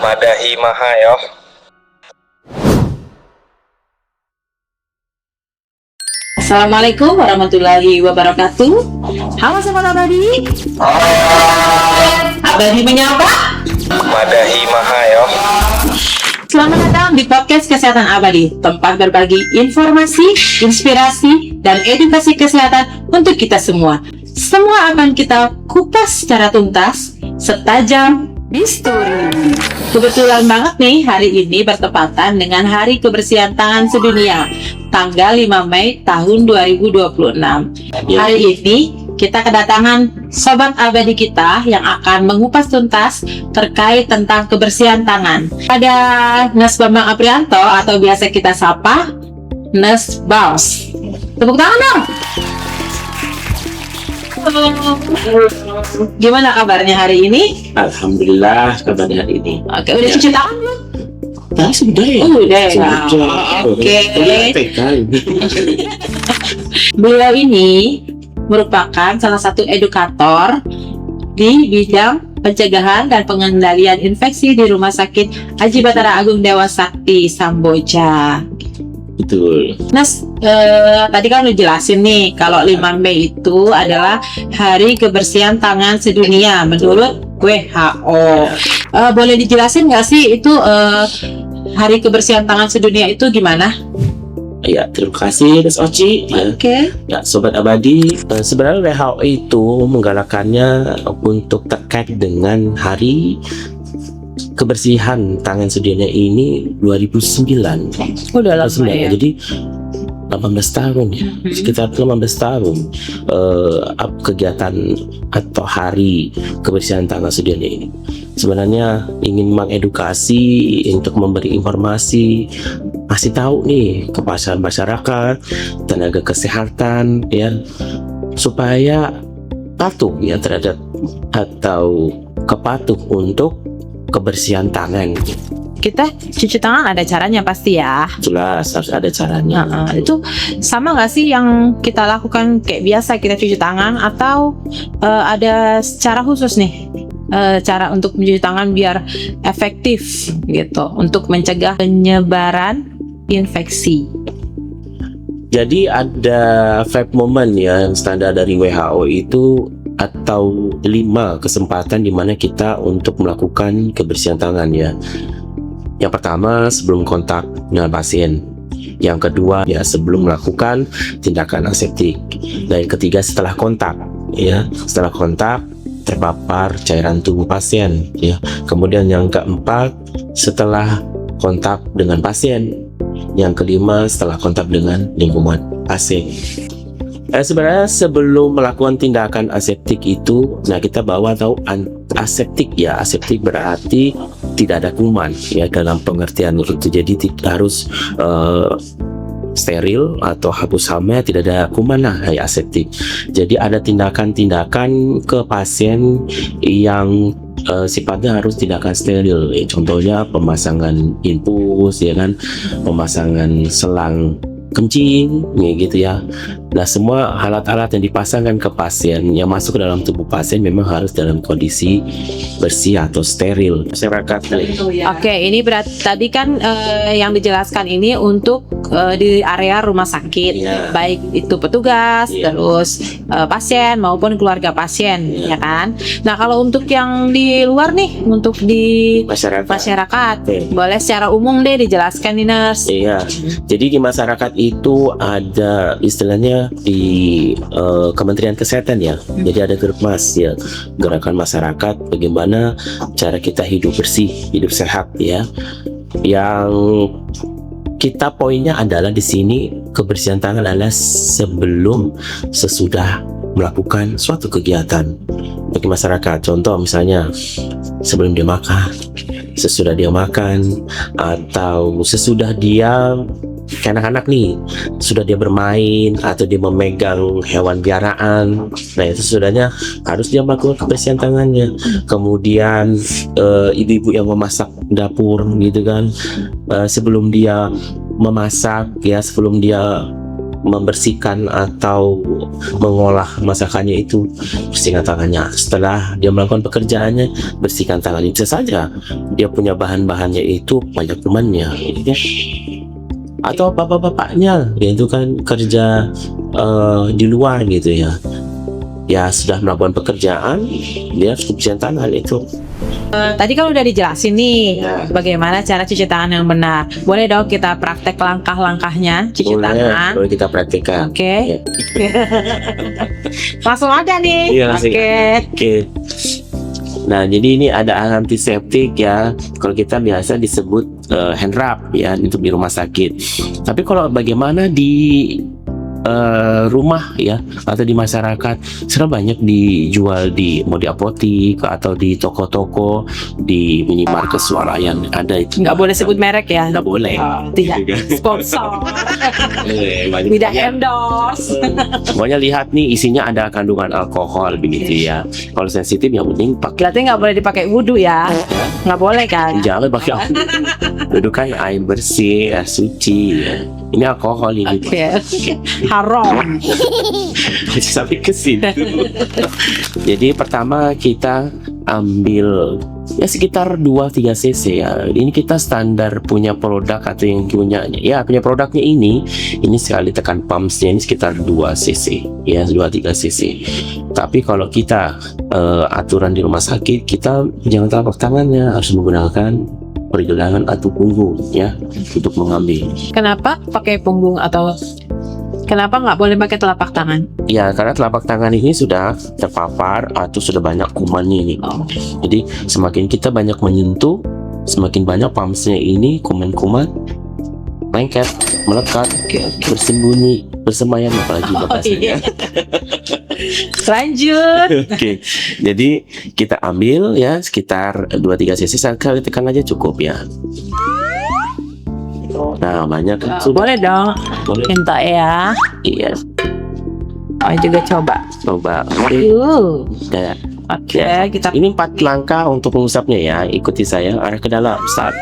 Madahi Mahayo. Assalamualaikum warahmatullahi wabarakatuh. Halo Sobat Abadi. Abadi menyapa. Madahi Mahayo. Selamat datang di podcast Kesehatan Abadi, tempat berbagi informasi, inspirasi, dan edukasi kesehatan untuk kita semua. Semua akan kita kupas secara tuntas, setajam bisturi. Kebetulan banget nih, hari ini bertepatan dengan Hari Kebersihan Tangan Sedunia, tanggal 5 Mei tahun 2026. Hari ini kita kedatangan Sobat Abadi kita yang akan mengupas tuntas terkait tentang kebersihan tangan. Ada Nes Bambang Aprianto atau biasa kita sapa Nes Baus. Tepuk tangan dong. Gimana kabarnya hari ini? Alhamdulillah kabarnya hari ini. Oke, udah cuci tangan belum? Nah, sudah ya. Udah ya. Oke. Beliau ini merupakan salah satu edukator di bidang pencegahan dan pengendalian infeksi di Rumah Sakit Haji Batara Agung Dewa Sakti Samboja. Betul. Nes, tadi kan udah jelasin nih kalau 5 Mei itu adalah Hari Kebersihan Tangan Sedunia menurut WHO. Boleh dijelasin nggak sih itu Hari Kebersihan Tangan Sedunia itu gimana? Ya, terima kasih Mas Oci. Oke. Ya, Sobat Abadi, sebenarnya WHO itu menggalakkannya untuk terkait dengan Hari Kebersihan Tangan Sedunia ini 2009. Udah lama ya. Jadi 18 tahun ya, sekitar 18 tahun kegiatan atau Hari Kebersihan Tangan Sedunia ini sebenarnya ingin mengedukasi untuk memberi informasi, kasih tahu nih ke masyarakat, tenaga kesehatan ya, supaya patuh ya terhadap atau kepatuh untuk kebersihan tangan. Kita cuci tangan ada caranya pasti ya. Jelas harus ada caranya. Itu sama nggak sih yang kita lakukan kayak biasa kita cuci tangan atau ada cara khusus nih cara untuk mencuci tangan biar efektif gitu untuk mencegah penyebaran infeksi? Jadi ada 5 moment ya yang standar dari WHO itu, atau 5 kesempatan di mana kita untuk melakukan kebersihan tangan ya. Yang pertama sebelum kontak dengan pasien, yang kedua ya sebelum melakukan tindakan aseptik, dan yang ketiga setelah kontak ya, setelah kontak terpapar cairan tubuh pasien ya. Kemudian yang keempat setelah kontak dengan pasien, yang kelima setelah kontak dengan lingkungan pasien. Sebenarnya sebelum melakukan tindakan aseptik itu, nah kita bawa tahu aseptik ya. Aseptik berarti tidak ada kuman ya dalam pengertian itu. Jadi harus steril atau hapus hama, tidak ada kuman lah ya aseptik. Jadi ada tindakan-tindakan ke pasien yang sifatnya harus tindakan steril ya. Contohnya pemasangan infus ya kan, pemasangan selang kencing ya gitu ya. Nah, semua alat-alat yang dipasangkan ke pasien yang masuk ke dalam tubuh pasien memang harus dalam kondisi bersih atau steril. Masyarakat. Oke, ini berarti tadi kan yang dijelaskan ini untuk di area rumah sakit, baik itu petugas, terus pasien maupun keluarga pasien, ya kan. Nah, kalau untuk yang di luar nih, untuk di masyarakat, boleh secara umum deh dijelaskan nih Nurse. Iya. Jadi di masyarakat itu ada istilahnya di Kementerian Kesehatan ya. Jadi ada Germas ya, gerakan masyarakat bagaimana cara kita hidup bersih, hidup sehat ya. Yang kita poinnya adalah di sini kebersihan tangan adalah sebelum sesudah melakukan suatu kegiatan bagi masyarakat. Contoh misalnya sebelum dia makan, sesudah dia makan, atau sesudah dia kayak anak-anak nih, sudah dia bermain atau dia memegang hewan piaraan, nah itu sudahnya harus dia melakukan kebersihan tangannya. Kemudian ibu-ibu yang memasak dapur gitu kan, sebelum dia memasak ya, sebelum dia membersihkan atau mengolah masakannya itu, bersihkan tangannya. Setelah dia melakukan pekerjaannya, bersihkan tangannya. Bisa saja dia punya bahan-bahannya itu banyak temannya, ya. Atau bapak-bapaknya, yaitu kan kerja di luar gitu ya. Ya sudah melakukan pekerjaan, dia harus cuci tangan itu. Tadi kan udah dijelasin nih bagaimana cara cuci tangan yang benar. Boleh dong kita praktek langkah-langkahnya cuci tangan. Boleh kita praktekkan. Oke. Ya. Langsung aja nih. Iya, langsung. Oke. Oke. Nah, jadi ini ada antiseptik ya. Kalau kita biasa disebut hand rub ya untuk di rumah sakit. Tapi kalau bagaimana di rumah ya atau di masyarakat, sudah banyak dijual mau di apotik atau di toko-toko, di minimarket swalayan ada itu. Nggak boleh sebut merek ya. Nggak boleh. Tidak sponsor. Tidak endorse. Pokoknya lihat nih isinya ada kandungan alkohol begitu ya. Kalau sensitif yang penting pakai. Berarti nggak boleh dipakai wudhu ya. Nggak boleh kan. Jangan pakai itu kan air bersih, air suci ya. Ini alkohol ini. Oke. Haram. Sampai ke situ. Jadi pertama kita ambil ya sekitar 2-3 cc ya. Ini kita standar punya produk atau yang punya produknya ini sekali tekan pumpsnya ini sekitar 2 cc ya, 2-3 cc. Tapi kalau kita aturan di rumah sakit, kita jangan telapak tangannya, harus menggunakan pergelangan atau punggung ya untuk mengambil. Kenapa pakai punggung atau kenapa nggak boleh pakai telapak tangan? Ya, karena telapak tangan ini sudah terpapar atau sudah banyak kumannya ini. Jadi semakin kita banyak menyentuh, semakin banyak pumpsnya ini kuman-kuman lengket, melekat, bersembunyi, bersemayam apalagi bahasanya. Lanjut. Oke, jadi kita ambil ya sekitar 2-3 cc, sekali tekan aja cukup ya. Nah, banyak kan sudah. Boleh dong. Boleh. Minta ya. Iya, Oh juga coba. Oke. Ya. Oke, kita Ini 4 langkah untuk mengusapnya ya. Ikuti saya, arah ke dalam. 1,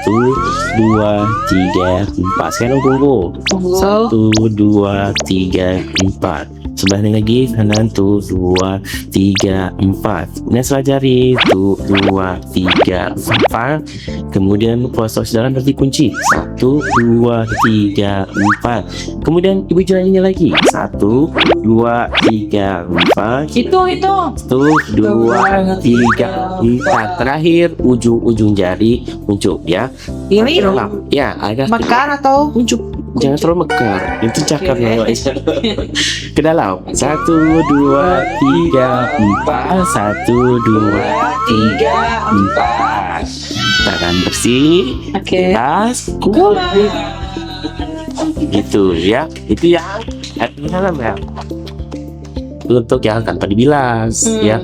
2, 3, 4. Sekarang tunggu. 1, 2, 3, 4. Sebelah lagi kanan, 1, 2, 3, 4. Kemudian sebelah jari, 1, 2, 3, 4. Kemudian prostos jalan harus dikunci. 1, 2, 3, 4. Kemudian ibu jarinya lagi. 1, 2, 3, 4. Itu 1, 2, 3, 4. Terakhir ujung-ujung jari unjuk ya. ini Dalam. Ya, agak mekar atau unjuk. Jangan terlalu mekar. Itu cakar ya. Ke dalam. 1, 2, 3, 4. 1, 2, 3, 4. Tangan bersih. Oke. Tas. Kulit. Gitu ya. Itu ya. Di dalam ya. Untuk yang tanpa dibilas ya.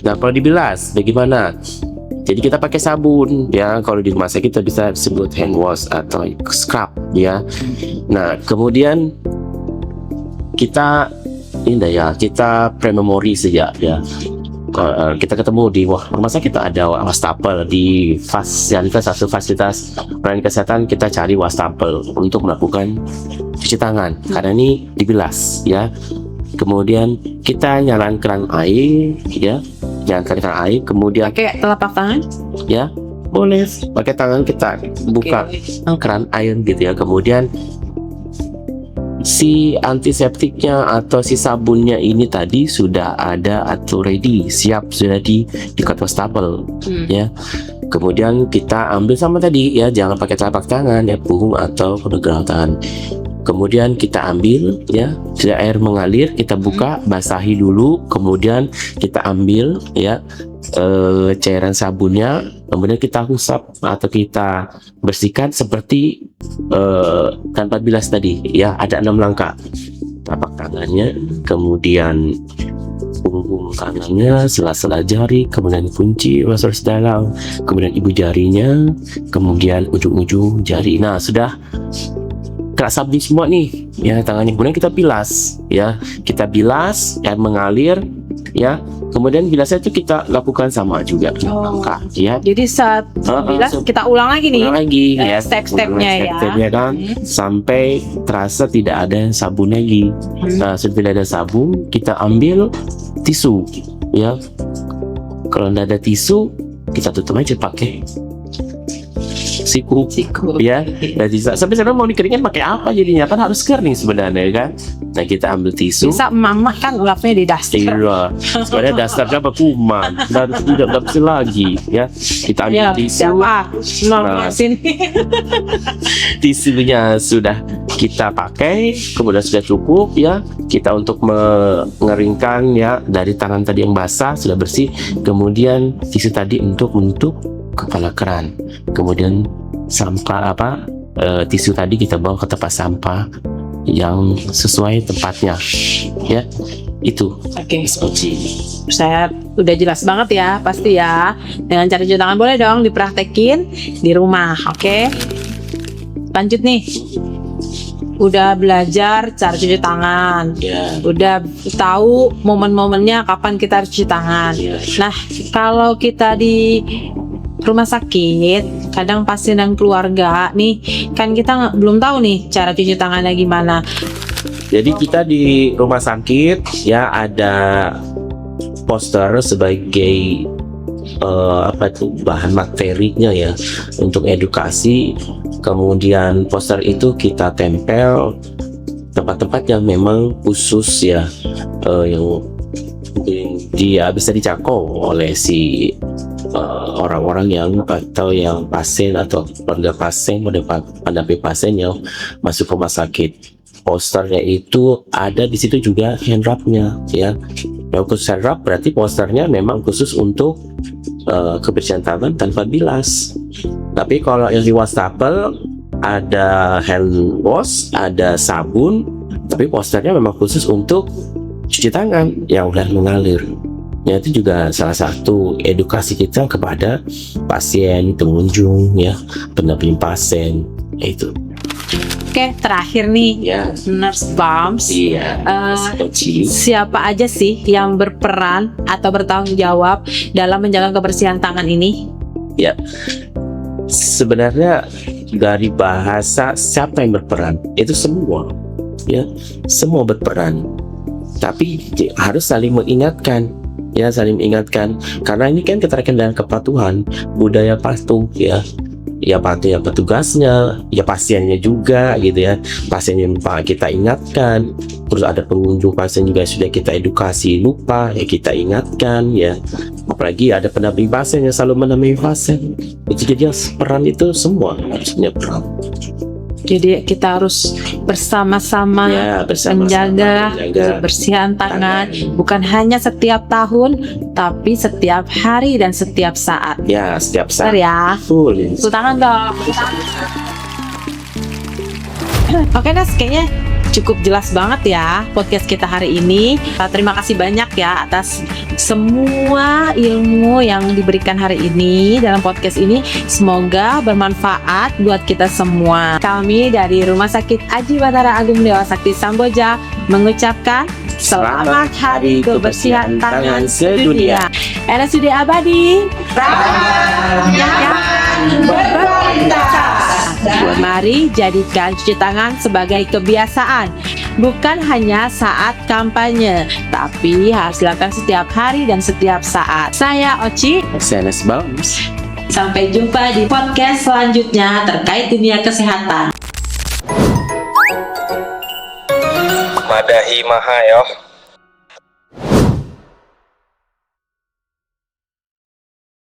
Nah, kalau dibilas bagaimana? Jadi kita pakai sabun ya. Kalau di rumah sakit kita bisa sebut hand wash atau scrub ya. Nah, kemudian kita kita pre-memory saja ya. Kita ketemu di rumah sakit ada wastafel di fasilitas pelayanan kesehatan, kita cari wastafel untuk melakukan cuci tangan karena ini dibilas ya. Kemudian kita nyalakan keran air ya, nyalakan keran air, kemudian pakai telapak tangan? ya boleh pakai tangan kita buka keran air gitu ya. Kemudian si antiseptiknya atau si sabunnya ini tadi sudah ada atau ready, siap, sudah diikat wastafel ya. Kemudian kita ambil sama tadi ya, jangan pakai telapak tangan ya, punggung atau pergelangan tangan. Kemudian kita ambil ya, sudah air mengalir, kita buka, basahi dulu, kemudian kita ambil ya cairan sabunnya, kemudian kita usap atau kita bersihkan seperti tanpa bilas tadi ya. Ada 6 langkah. Tapak tangannya, kemudian punggung kanannya, sela-sela jari, kemudian kunci prostos dalam, kemudian ibu jarinya, kemudian ujung-ujung jari. Nah, sudah kena sabun semua nih ya tangannya. Kemudian kita bilas ya, kita bilas, air mengalir, ya. Kemudian bilas itu kita lakukan sama juga langkah, ya. Jadi saat bilas kita ulang lagi nih. Ulang lagi, ya. Step-stepnya ya. Step-stepnya kan, sampai terasa tidak ada sabun lagi. Nah, setelah tidak ada sabun, kita ambil tisu, ya. Kalau tidak ada tisu, kita tutup aja pakai siku, ya. Jadi sampai sekarang mau dikeringin pakai apa jadinya, kan harus kering sebenarnya kan. Nah, kita ambil tisu. Bisa mama kan ulapnya di daster. Iya, sebenarnya dasarnya apa kuman dan tidak bisa lagi, ya. Kita ambil tisu. Nah, sini. Tisunya sudah kita pakai, kemudian sudah cukup, ya. Kita untuk mengeringkan, ya, dari tangan tadi yang basah sudah bersih. Kemudian tisu tadi untuk menutup kepala keran. Kemudian sampah tisu tadi kita bawa ke tempat sampah yang sesuai tempatnya, ya. Itu Oke. SOC. Saya udah jelas banget ya, pasti ya. Dengan cara cuci tangan boleh dong dipraktekin di rumah, oke? Lanjut nih. Udah belajar cara cuci tangan, Ya. udah tahu momen-momennya kapan kita harus cuci tangan. Ya. Nah, kalau kita di rumah sakit, kadang pasien dan keluarga nih, kan kita belum tahu nih cara cuci tangannya gimana. Jadi kita di rumah sakit, ya, ada poster sebagai bahan materinya, ya, untuk edukasi. Kemudian poster itu kita tempel tempat-tempat yang memang khusus, ya, yang dia bisa dijangkau oleh si orang-orang yang atau yang pasien atau keluarga pasien, pendamping pasien yang masuk rumah sakit. Posternya itu ada di situ juga hand wrap-nya, ya. Yang khusus hand wrap berarti posternya memang khusus untuk kebersihan tangan tanpa bilas. Tapi kalau yang di wastafel ada hand wash, ada sabun, tapi posternya memang khusus untuk cuci tangan yang udah mengalir. Ya, itu juga salah satu edukasi kita kepada pasien, pengunjung, ya, pendamping pasien, itu. Oke, terakhir nih, Ya, Nurse Bams. iya. SOC. Siapa aja sih yang berperan atau bertanggung jawab dalam menjaga kebersihan tangan ini? Ya, sebenarnya dari bahasa siapa yang berperan itu semua, ya, semua berperan. Tapi harus saling mengingatkan, ya, saling mengingatkan, karena ini kan keterkaitan dengan kepatuhan, budaya patuh, ya. Ya, patuh, ya, petugasnya, ya, pasiennya juga, gitu ya. Pasiennya lupa kita ingatkan, terus ada pengunjung pasien juga sudah kita edukasi lupa, ya, kita ingatkan, ya. Apalagi ada pendamping pasien yang selalu menemani pasien. Itu jadi peran itu semua harus punya peran. Jadi kita harus bersama-sama Ya, bersama-sama menjaga menjaga kebersihan tangan, bukan hanya setiap tahun, tapi setiap hari dan setiap saat. Ya, setiap Benar saat. ya? Full. Tepuk tangan dong. Oke Nas, kayaknya cukup jelas banget ya podcast kita hari ini. Terima kasih banyak ya atas semua ilmu yang diberikan hari ini dalam podcast ini. Semoga bermanfaat buat kita semua. Kami dari Rumah Sakit Aji Batara Agung Dewa Sakti Samboja mengucapkan Selamat Hari Kebersihan Tangan Sedunia. RSUD Abadi, mari jadikan cuci tangan sebagai kebiasaan, bukan hanya saat kampanye, tapi harus dilakukan setiap hari dan setiap saat. Saya Oci. Saya Nurse Bams. Sampai jumpa di podcast selanjutnya terkait dunia kesehatan. Madahi Maha ya.